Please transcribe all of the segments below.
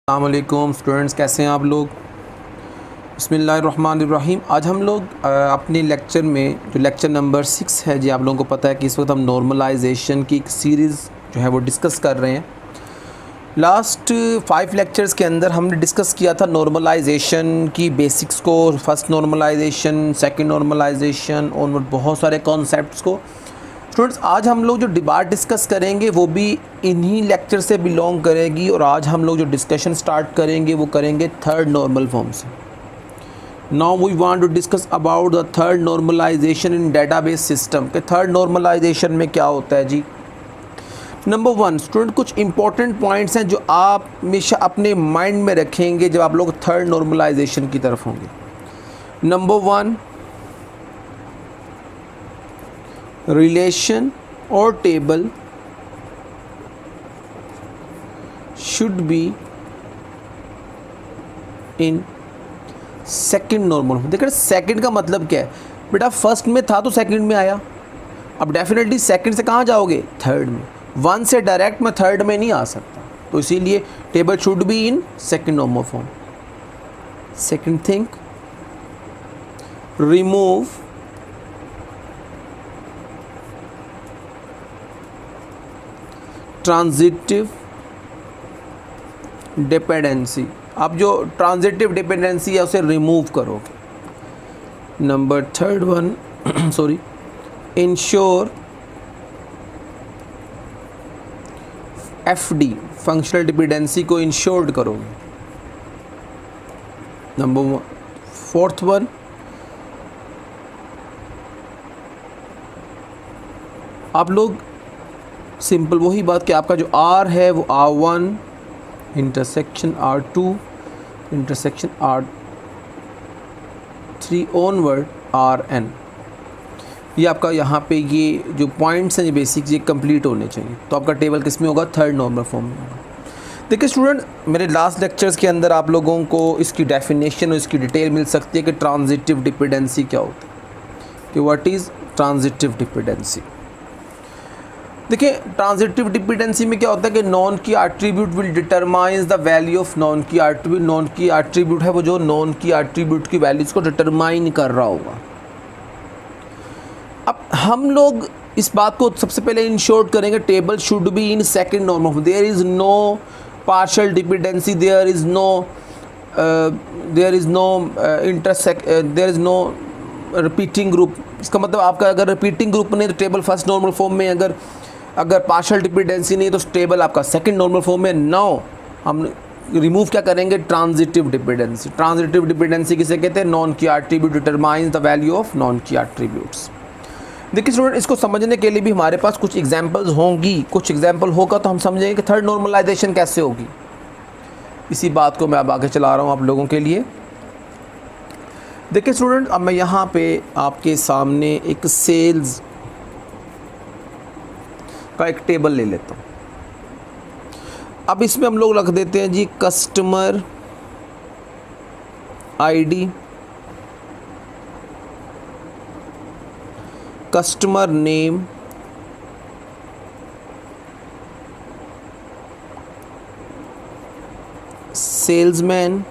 अस्सलाम वालेकुम स्टूडेंट्स, कैसे हैं आप लोग। बिस्मिल्लाहिर्रहमानिर्रहीम। आज हम लोग अपने लेक्चर में जो लेक्चर नंबर 6 है जी, आप लोगों को पता है कि इस वक्त हम नॉर्मलाइजेशन की एक सीरीज़ जो है वो डिस्कस कर रहे हैं। लास्ट 5 लेक्चर्स के अंदर हमने डिस्कस किया था नॉर्मलाइजेशन की बेसिक्स को, फर्स्ट नॉर्मलाइजेशन, सेकंड नॉर्मलाइजेशन और बहुत सारे कॉन्सेप्ट्स को। स्टूडेंट्स, आज हम लोग जो डिबाट डिस्कस करेंगे वो भी इन्हीं लेक्चर से बिलोंग करेगी और आज हम लोग जो डिस्कशन स्टार्ट करेंगे वो करेंगे थर्ड नॉर्मल फॉर्म से। Now we want to discuss about the third normalization in database system. के थर्ड नॉर्मलाइजेशन में क्या होता है जी। नंबर 1 स्टूडेंट, कुछ इंपॉर्टेंट पॉइंट्स हैं जो आप हमेशा अपने माइंड में रखेंगे जब आप लोग थर्ड नॉर्मलाइजेशन की तरफ होंगे। Number 1, relation or table should be in second normal form। देखिए सेकंड का मतलब क्या है बेटा, फर्स्ट में था तो सेकंड में आया, अब डेफिनेटली सेकंड से कहाँ जाओगे, थर्ड में। वन से डायरेक्ट मैं थर्ड में नहीं आ सकता, तो इसीलिए table should be in second normal form. Second thing, remove transitive dependency. आप जो ट्रांजिटिव डिपेंडेंसी है उसे रिमूव करोगे। Number third one sorry, ensure FD functional dependency को इंश्योर्ड करोगे। नंबर फोर्थ वन, आप लोग सिंपल वही बात कि आपका जो R है वो R1 intersection R2 intersection R3 onward RN। ये आपका यहाँ पे ये जो पॉइंट्स हैं ये बेसिक्स ये कंप्लीट होने चाहिए, तो आपका टेबल किस में होगा, थर्ड नॉर्मल फॉर्म में होगा। देखिए स्टूडेंट, मेरे लास्ट लेक्चर्स के अंदर आप लोगों को इसकी डेफिनेशन और इसकी डिटेल मिल सकती है कि ट्रांजिटिव डिपेंडेंसी क्या होती है, कि व्हाट इज़ ट्रांजिटिव डिपेंडेंसी। देखिए ट्रांजिटिव डिपेंडेंसी में क्या होता है कि non key attribute will determines the value of non key attribute. Non key attribute है वो जो नॉन की एट्रीब्यूट की वैल्यूज़ को डिटरमाइन कर रहा होगा। अब हम लोग इस बात को सबसे पहले इंश्योर करेंगे, table should be in second normal form. There is no partial dependency, there is no repeating group. इसका मतलब आपका अगर रिपीटिंग ग्रुप नहीं तो टेबल फर्स्ट नॉर्मल फॉर्म में, अगर पार्शियल डिपेंडेंसी नहीं तो टेबल आपका सेकंड नॉर्मल फॉर्म में। नाउ हम रिमूव क्या करेंगे, ट्रांजिटिव डिपेंडेंसी। ट्रांजिटिव डिपेंडेंसी किसे कहते हैं, non key attribute determines the value of non की एट्रीब्यूट्स। देखिए स्टूडेंट, इसको समझने के लिए भी हमारे पास कुछ एग्जांपल्स होंगी, कुछ एग्जांपल होगा तो हम समझेंगे कि थर्ड नॉर्मलाइजेशन कैसे होगी। इसी बात को मैं अब आगे चला रहा हूँ आप लोगों के लिए। देखिए स्टूडेंट, अब मैं यहाँ पे आपके सामने एक सेल्स का एक टेबल ले लेता हूँ। अब इसमें हम लोग रख देते हैं जी customer ID, customer name, salesman,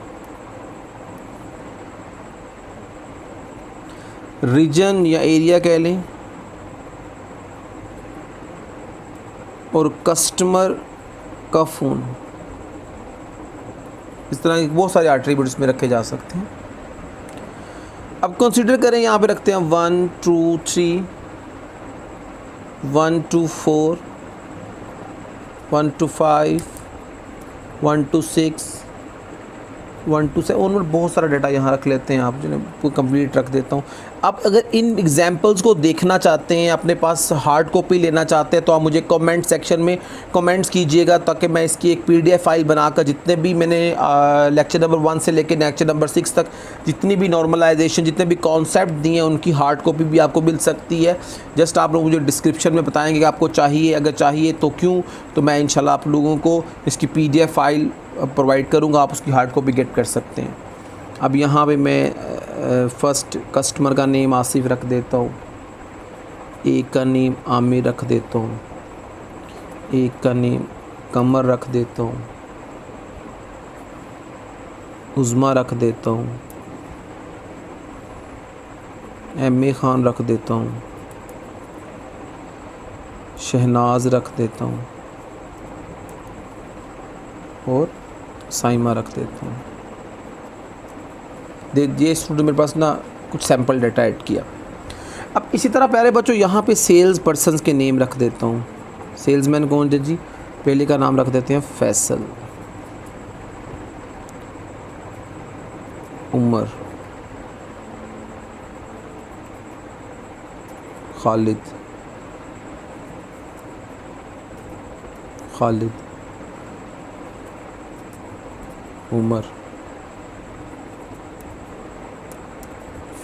region या एरिया कह लें, और कस्टमर का फ़ोन। इस तरह के बहुत सारे एट्रीब्यूट्स में रखे जा सकते हैं। अब कंसीडर करें, यहाँ पे रखते हैं 1 2 3, 1 2 4, 1 2 5, 1 2 6, 1 2 7 और बहुत सारा डाटा यहाँ रख लेते हैं। आप जो है कंप्लीट रख देता हूँ। आप अगर इन एग्जांपल्स को देखना चाहते हैं, अपने पास हार्ड कॉपी लेना चाहते हैं, तो आप मुझे कमेंट सेक्शन में कमेंट्स कीजिएगा, ताकि मैं इसकी एक पीडीएफ फाइल बनाकर जितने भी मैंने लेक्चर नंबर 1 से लेकर लेक्चर नंबर 6 तक जितनी भी नॉर्मलाइजेशन, जितने भी कॉन्सेप्ट दिए हैं, उनकी हार्ड कॉपी भी आपको मिल सकती है। जस्ट आप लोग मुझे डिस्क्रिप्शन में बताएंगे कि आपको चाहिए, अगर चाहिए तो क्यों, तो मैं इंशाल्लाह आप लोगों को इसकी पीडीएफ फाइल प्रोवाइड करूँगा, आप उसकी हार्ड कॉपी गेट कर सकते हैं। अब यहाँ पे मैं फ़र्स्ट कस्टमर का नेम आसिफ रख देता हूँ, एक का नेम आमिर रख देता हूँ, एक का नेम कमर रख देता हूँ, उज़्मा रख देता हूँ, एम.ए. ख़ान रख देता हूँ, शहनाज रख देता हूँ और साइमा रख देता हूँ। ये स्टूडेंट मेरे पास ना कुछ सैम्पल डाटा ऐड किया। अब इसी तरह प्यारे बच्चों यहाँ पे सेल्स पर्सन्स के नेम रख देता हूँ। सेल्समैन कौन है जी? पहले का नाम रख देते हैं फैसल, उमर, खालिद, उमर,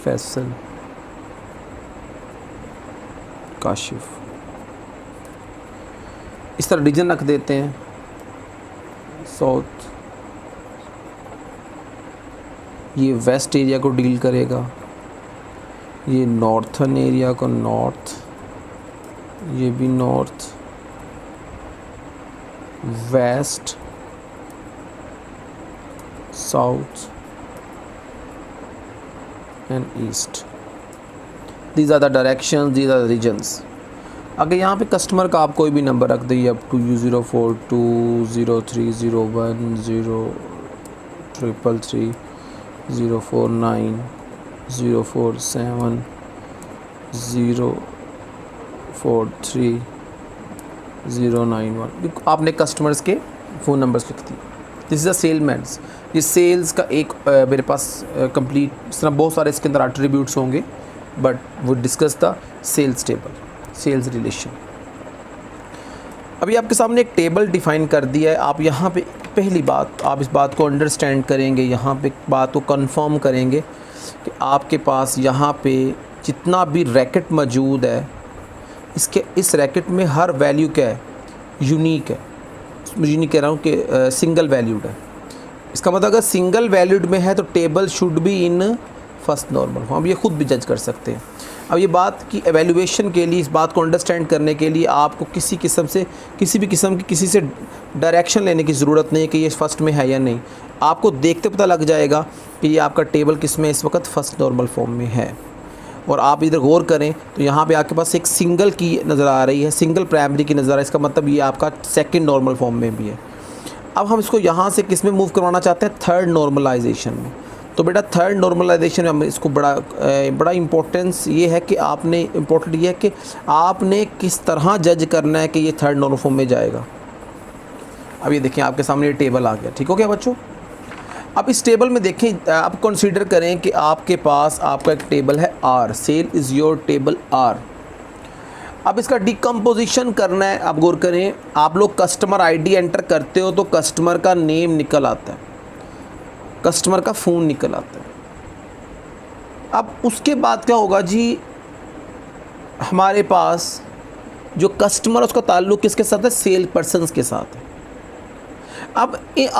फैसल, काशिफ। इस तरह रीजन रख देते हैं। साउथ, ये वेस्ट एरिया को डील करेगा, ये नॉर्थन एरिया को नॉर्थ, ये भी north, west, south and east. These are the directions, these are the regions. अगर यहाँ पे कस्टमर का आप कोई भी नंबर रख दिए, अप टू U042030310333 049 047 043 091, आपने कस्टमर्स के फ़ोन नंबर्स लिख दिए। This is a salesman's. ये सेल्स का एक मेरे पास कंप्लीट, इस तरह बहुत सारे इसके अंदर एट्रीब्यूट्स होंगे, बट वो discuss the sales table, sales relation. अभी आपके सामने एक टेबल डिफ़ाइन कर दिया है। आप यहाँ पे पहली बात, आप इस बात को अंडरस्टैंड करेंगे, यहाँ पे बात को कंफर्म करेंगे कि आपके पास यहाँ पे जितना भी रैकेट मौजूद है, इस रैकेट में हर वैल्यू क्या है? यूनिक है। मुझे नहीं कह रहा हूँ कि सिंगल वैल्यूड है। इसका मतलब अगर सिंगल वैल्यूड में है तो table should be in first normal form. ये खुद भी जज कर सकते हैं। अब ये बात की एवेल्यूएशन के लिए, इस बात को अंडरस्टैंड करने के लिए आपको किसी भी किस्म की किसी से डायरेक्शन लेने की ज़रूरत नहीं है कि ये फर्स्ट में है या नहीं। आपको देखते पता लग जाएगा कि ये आपका टेबल किस में इस वक्त फ़र्स्ट नॉर्मल फॉर्म में है। और आप इधर गौर करें तो यहाँ पे आपके पास एक सिंगल की नज़र आ रही है, सिंगल प्राइमरी की नज़र आ रही है। इसका मतलब ये आपका सेकंड नॉर्मल फॉर्म में भी है। अब हम इसको यहाँ से किस में मूव करवाना चाहते हैं? थर्ड नॉर्मलाइजेशन में। तो बेटा थर्ड नॉर्मलाइजेशन में हम इसको बड़ा इम्पोर्टेंस ये है कि इम्पोर्टेंट ये है कि आपने किस तरह जज करना है कि ये थर्ड नॉर्मल फॉर्म में जाएगा। अब ये देखें आपके सामने ये टेबल आ गया। ठीक हो गया बच्चों? अब इस टेबल में देखें, आप कंसीडर करें कि आपके पास आपका एक टेबल है R, sale is your table R. अब इसका डिकम्पोजिशन करना है। आप गौर करें, आप लोग कस्टमर आईडी एंटर करते हो तो कस्टमर का नेम निकल आता है, कस्टमर का फ़ोन निकल आता है। अब उसके बाद क्या होगा जी? हमारे पास जो कस्टमर उसका ताल्लुक़ किसके साथ है? सेल पर्सन्स के साथ है। अब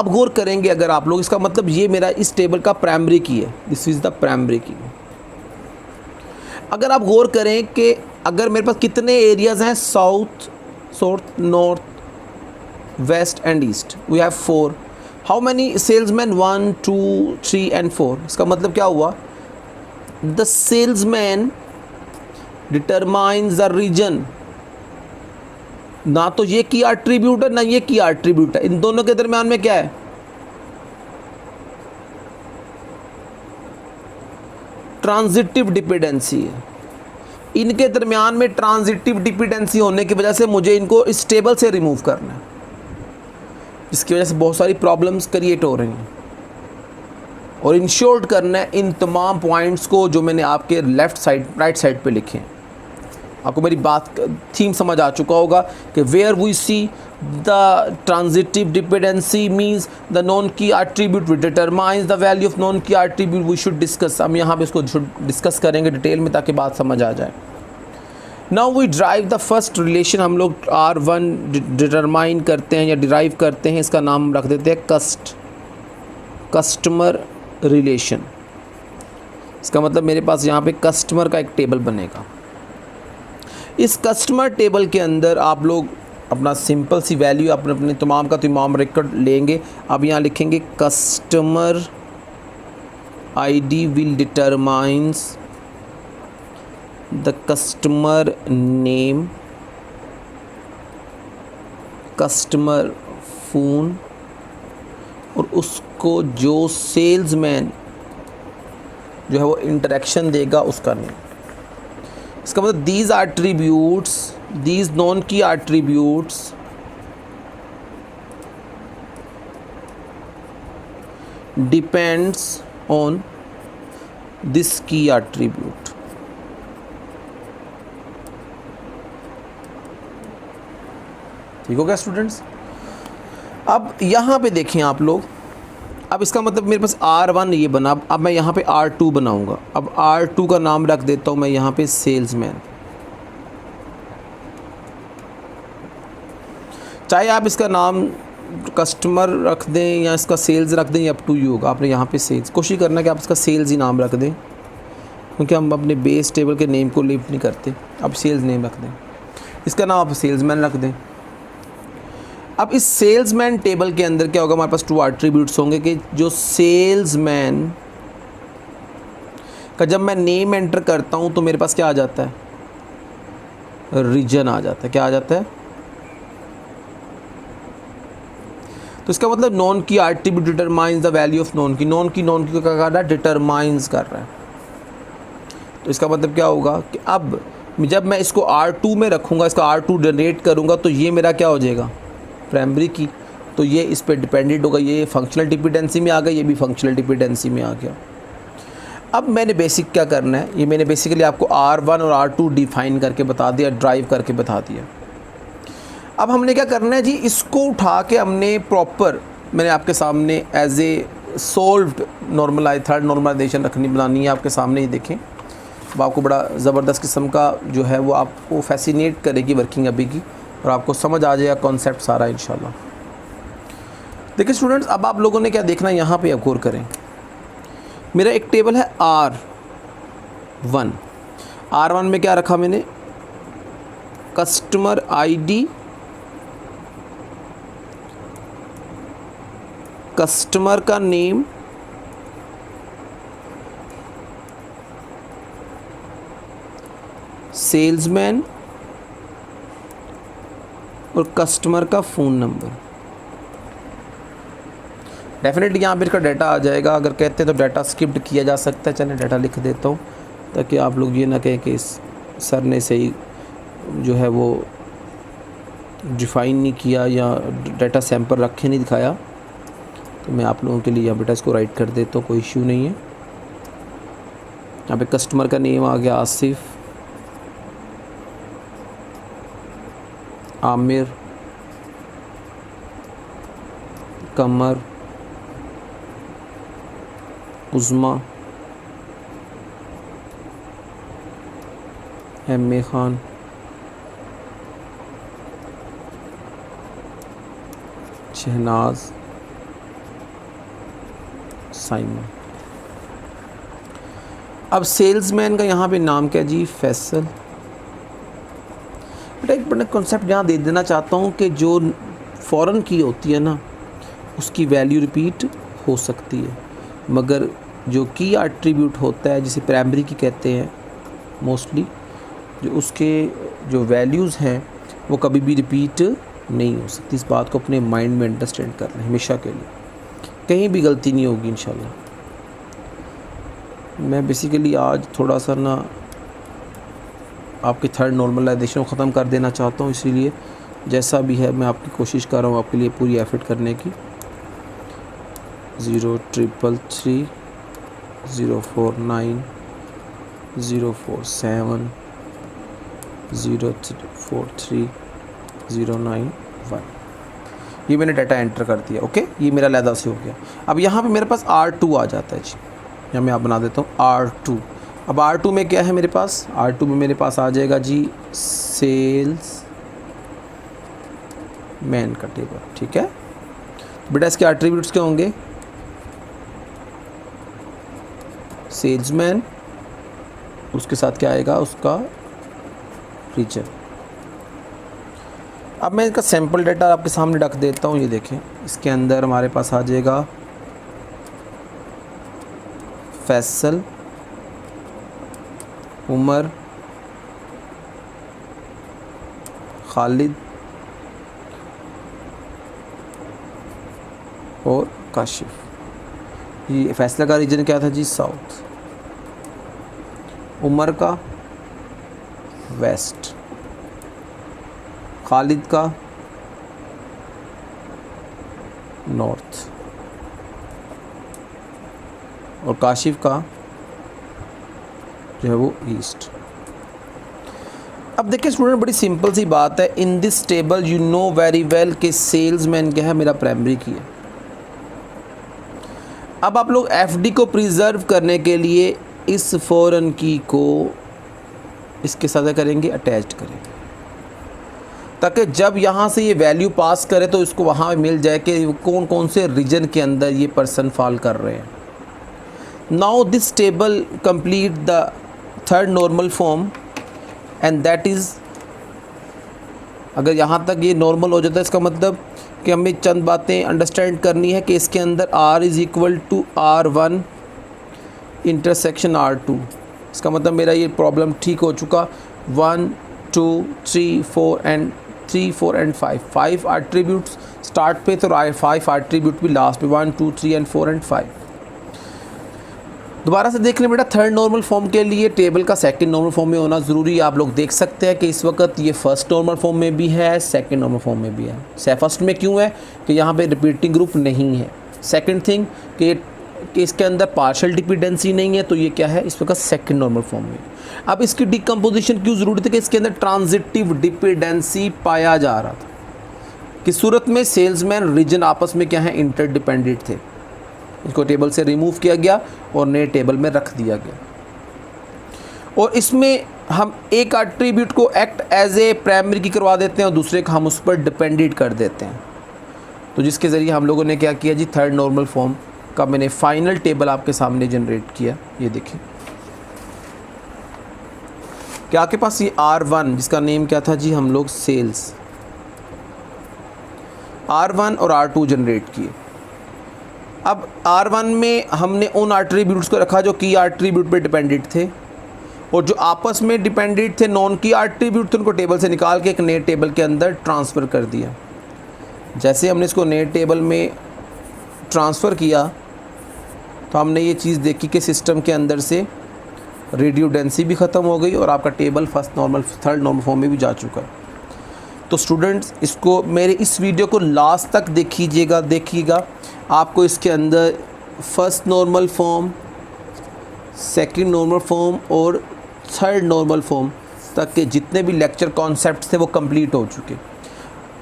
गौर करेंगे अगर आप लोग, इसका मतलब ये मेरा इस टेबल का प्राइमरी की है, दिस इज़ द प्राइमरी की। अगर आप गौर करें कि अगर मेरे पास कितने एरियाज़ हैं, south, north, west and east, we have 4। How many salesman? 1 2 3 and 4। इसका मतलब क्या हुआ? The salesman determines the region. ना तो ये की एट्रीब्यूट है ना ये की एट्रीब्यूट है, इन दोनों के दरमियान में क्या है? ट्रांजिटिव डिपेंडेंसी है। इनके दरमियान में ट्रांजिटिव डिपेंडेंसी होने की वजह से मुझे इनको इस टेबल से रिमूव करना है, जिसकी वजह से बहुत सारी प्रॉब्लम्स क्रिएट हो रही हैं। और इंश्योर करना है इन तमाम पॉइंट्स को जो मैंने आपके लेफ़्ट साइड राइट साइड पे लिखे हैं। आपको मेरी बात थीम समझ आ चुका होगा कि where we see the transitive dependency means the non key attribute which determines the value of non key attribute we should discuss. हम यहाँ पे इसको डिस्कस करेंगे डिटेल में ताकि बात समझ आ जाए। Now we drive the first relation. हम लोग R1 डिटरमाइन करते हैं या डिराइव करते हैं, इसका नाम रख देते हैं कस्टमर रिलेशन। इसका मतलब मेरे पास यहाँ पे कस्टमर का एक टेबल बनेगा। इस कस्टमर टेबल के अंदर आप लोग अपना सिंपल सी वैल्यू अपने तमाम का तमाम रिकॉर्ड लेंगे। अब यहाँ लिखेंगे customer ID will determines the customer name, customer phone, और उसको जो सेल्समैन जो है वो इंटरेक्शन देगा उसका नेम। इसका मतलब दीज एट्रीब्यूट्स, दीज नॉन की एट्रीब्यूट्स डिपेंड्स ऑन दिस की एट्रीब्यूट। ठीक हो गया स्टूडेंट्स? अब यहाँ पे देखें आप लोग, अब इसका मतलब मेरे पास R1 ये बना, अब मैं यहाँ पे R2 बनाऊँगा। अब R2 का नाम रख देता हूँ मैं यहाँ पे सेल्समैन। चाहे आप इसका नाम कस्टमर रख दें या इसका सेल्स रख दें, ये अप टू यू होगा। आपने यहाँ पे सेल्स, कोशिश करना कि आप इसका सेल्स ही नाम रख दें, क्योंकि हम अपने बेस टेबल के नेम को लिफ्ट नहीं करते। अब सेल्स नेम रख दें, इसका नाम आप सेल्समैन रख दें। अब इस सेल्समैन टेबल के अंदर क्या होगा, हमारे पास 2 एट्रीब्यूट्स होंगे कि जो सेल्समैन का जब मैं नेम एंटर करता हूं तो मेरे पास क्या आ जाता है, रीजन आ जाता है। क्या आ जाता है? तो इसका मतलब non key attribute determines the value of non की। नॉन की को क्या कर रहा है, डिटरमाइंस कर रहा है। तो इसका मतलब क्या होगा कि अब जब मैं इसको R2 में रखूँगा, इसका R2 जनरेट करूँगा, तो ये मेरा क्या हो जाएगा, प्राइमरी की। तो ये इस पर डिपेंडेंट होगा, ये फंक्शनल डिपेंडेंसी में आ गया, ये भी फंक्शनल डिपेंडेंसी में आ गया। अब मैंने बेसिक क्या करना है, ये मैंने बेसिकली आपको R1 और R2 डिफाइन करके बता दिया, ड्राइव करके बता दिया। अब हमने क्या करना है जी, इसको उठा के हमने प्रॉपर, मैंने आपके सामने as a solved normalize third normalization रखनी बनानी है आपके सामने। ये देखें, अब आपको बड़ा ज़बरदस्त किस्म का जो है वो आपको फैसिनेट करेगी वर्किंग अभी की, और आपको समझ आ जाएगा कॉन्सेप्ट सारा इंशाल्लाह। देखिए स्टूडेंट्स, अब आप लोगों ने क्या देखना है, यहाँ पे आप गौर करें। मेरा एक टेबल है R1। R1 में क्या रखा मैंने, कस्टमर ID, कस्टमर का नेम, सेल्समैन और कस्टमर का फ़ोन नंबर। डेफिनेटली यहाँ पर इसका डाटा आ जाएगा, अगर कहते हैं तो डाटा स्किप्ड किया जा सकता है। चलिए डाटा लिख देता हूँ ताकि आप लोग ये ना कहें कि सर ने सही जो है वो डिफ़ाइन नहीं किया या डाटा सैंपल रखे नहीं दिखाया। तो मैं आप लोगों के लिए यहाँ बेटा इसको राइट कर देता हूँ, कोई इश्यू नहीं है। यहाँ पे कस्टमर का नेम आ गया आसिफ, आमिर, कमर, उज़मा, एम खान, शहनाज, साइमन। अब सेल्समैन का यहाँ पे नाम क्या जी, फैसल। बेटा एक बड़ा कॉन्सेप्ट यहाँ दे देना चाहता हूँ कि जो फ़ॉरेन की होती है ना, उसकी वैल्यू रिपीट हो सकती है, मगर जो की एट्रीब्यूट होता है जिसे प्राइमरी की कहते हैं मोस्टली, जो उसके जो वैल्यूज़ हैं वो कभी भी रिपीट नहीं हो सकती। इस बात को अपने माइंड में अंडरस्टैंड कर लें हमेशा के लिए, कहीं भी गलती नहीं होगी इंशाल्लाह। मैं बेसिकली आज थोड़ा सा ना आपकी थर्ड नॉर्मलाइजेशन को ख़त्म कर देना चाहता हूँ, इसीलिए जैसा भी है मैं आपकी कोशिश कर रहा हूँ आपके लिए पूरी एफर्ट करने की। 0333 049 047 043 091, ये मैंने डाटा एंटर कर दिया। ओके, ये मेरा लैदा से हो गया। अब यहाँ पे मेरे पास R2 आ जाता है जी, यहाँ मैं आप बना देता हूँ R2। अब R2 में क्या है मेरे पास, R2 में मेरे पास आ जाएगा जी सेल्स मैन का टेबल। ठीक है बेटा, इसके एट्रीब्यूट्स क्या होंगे, सेल्समैन, उसके साथ क्या आएगा, उसका रीजन। अब मैं इसका सैम्पल डाटा आपके सामने रख देता हूँ। ये देखें, इसके अंदर हमारे पास आ जाएगा फैसल, उमर, खालिद और काशिफ। ये फैसला का रीजन क्या था जी? साउथ। उमर का वेस्ट, खालिद का नॉर्थ और काशिफ का जो है वो ईस्ट। अब देखिए स्टूडेंट, बड़ी सिंपल सी बात है। In this table you know very well कि सेल्समैन क्या है, मेरा प्राइमरी की है। अब आप लोग एफडी को प्रिजर्व करने के लिए इस फॉरेन की को इसके साथ करेंगे, अटैच्ड करेंगे, ताकि जब यहाँ से ये वैल्यू पास करे तो इसको वहाँ मिल जाए कि कौन कौन से रीजन के अंदर ये पर्सन फॉल कर रहे हैं। Now this table complete the third normal form and that is, अगर यहाँ तक ये नॉर्मल हो जाता है इसका मतलब कि हमें चंद बातें अंडरस्टैंड करनी है कि इसके अंदर R is equal to R1 intersection R2। इसका मतलब मेरा ये प्रॉब्लम ठीक हो चुका। 1 2 3 4 एंड 3 4 एंड 5 एट्रीब्यूट्स स्टार्ट पे, तो 5 एट्रीब्यूट भी लास्ट पे, 1 2 3 एंड 4 एंड 5। दोबारा से देख लें बेटा, थर्ड नॉर्मल फॉर्म के लिए टेबल का सेकंड नॉर्मल फॉर्म में होना ज़रूरी है। आप लोग देख सकते हैं कि इस वक्त ये फर्स्ट नॉर्मल फॉर्म में भी है, सेकंड नॉर्मल फॉर्म में भी है। फर्स्ट में क्यों है कि यहाँ पे रिपीटिंग ग्रुप नहीं है। सेकंड थिंग कि इसके अंदर पार्शियल डिपेंडेंसी नहीं है, तो ये क्या है इस वक्त सेकंड नॉर्मल फॉर्म में। अब इसकी डिकम्पोजिशन क्यों ज़रूरी थी कि इसके अंदर ट्रांजिटिव डिपेंडेंसी पाया जा रहा था। किस सूरत में? सेल्समैन रीजन आपस में क्या है, इंटरडिपेंडेंट थे। इसको टेबल से रिमूव किया गया और नए टेबल में रख दिया गया, और इसमें हम एक एट्रीब्यूट को एक्ट एज ए प्राइमरी की करवा देते हैं और दूसरे को हम उस पर डिपेंडेंट कर देते हैं। तो जिसके ज़रिए हम लोगों ने क्या किया जी, थर्ड नॉर्मल फॉर्म का मैंने फाइनल टेबल आपके सामने जनरेट किया। ये देखिए कि आपके पास ये R1 जिसका नेम क्या था जी, हम लोग सेल्स, R1 और R2 जनरेट किए। अब R1 में हमने उन एट्रीब्यूट्स को रखा जो की एट्रीब्यूट पे डिपेंडेंट थे, और जो आपस में डिपेंडेंट थे नॉन की एट्रीब्यूट थे उनको टेबल से निकाल के एक नए टेबल के अंदर ट्रांसफ़र कर दिया। जैसे हमने इसको नए टेबल में ट्रांसफ़र किया तो हमने ये चीज़ देखी कि सिस्टम के अंदर से रिड्यूडेंसी भी ख़त्म हो गई और आपका table first normal third normal form में भी जा चुका है। तो स्टूडेंट्स, इसको मेरे इस वीडियो को लास्ट तक देखिएगा। आपको इसके अंदर first normal form, second normal form और थर्ड नॉर्मल फॉर्म तक के जितने भी लेक्चर कॉन्सेप्ट्स थे वो कंप्लीट हो चुके।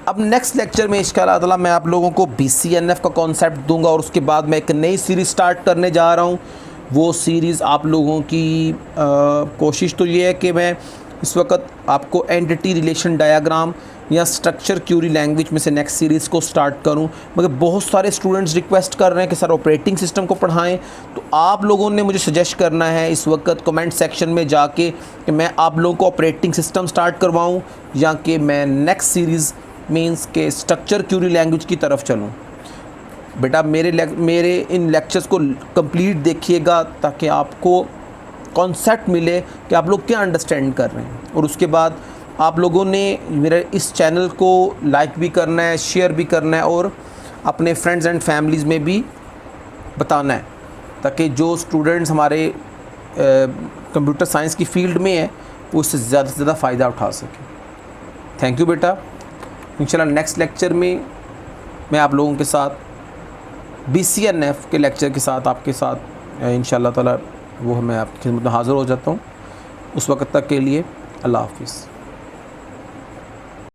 अब नेक्स्ट लेक्चर में इंशाअल्लाह ताला मैं आप लोगों को BCNF का कॉन्सेप्ट दूंगा, और उसके बाद मैं एक नई सीरीज़ स्टार्ट करने जा रहा हूँ। वो सीरीज़ आप लोगों की कोशिश तो ये है कि मैं इस वक्त आपको एंटिटी रिलेशन डायग्राम या स्ट्रक्चर क्यूरी लैंग्वेज में से नेक्स्ट सीरीज़ को स्टार्ट करूं, मगर बहुत सारे स्टूडेंट्स रिक्वेस्ट कर रहे हैं कि सर ऑपरेटिंग सिस्टम को पढ़ाएं। तो आप लोगों ने मुझे सजेस्ट करना है इस वक्त कमेंट सेक्शन में जाके कि मैं आप लोगों को ऑपरेटिंग सिस्टम स्टार्ट करवाऊं या कि मैं नेक्स्ट सीरीज़ मींस के स्ट्रक्चर क्यूरी लैंग्वेज की तरफ चलूँ। बेटा मेरे इन लेक्चर्स को कंप्लीट देखिएगा ताकि आपको कॉन्सेप्ट मिले कि आप लोग क्या अंडरस्टैंड कर रहे हैं, और उसके बाद आप लोगों ने मेरे इस चैनल को लाइक भी करना है, शेयर भी करना है और अपने फ्रेंड्स एंड फैमिलीज़ में भी बताना है, ताकि जो स्टूडेंट्स हमारे कंप्यूटर साइंस की फ़ील्ड में है वो उससे ज़्यादा से ज़्यादा फ़ायदा उठा सकें। थैंक यू बेटा। इंशाल्लाह नेक्स्ट लेक्चर में मैं आप लोगों के साथ BCNF के लेक्चर के साथ आपके साथ इंशाल्लाह ताला वो मैं आपकी खिदमत में हाज़िर हो जाता हूँ। उस वक्त तक के लिए अल्लाह हाफ़िज़।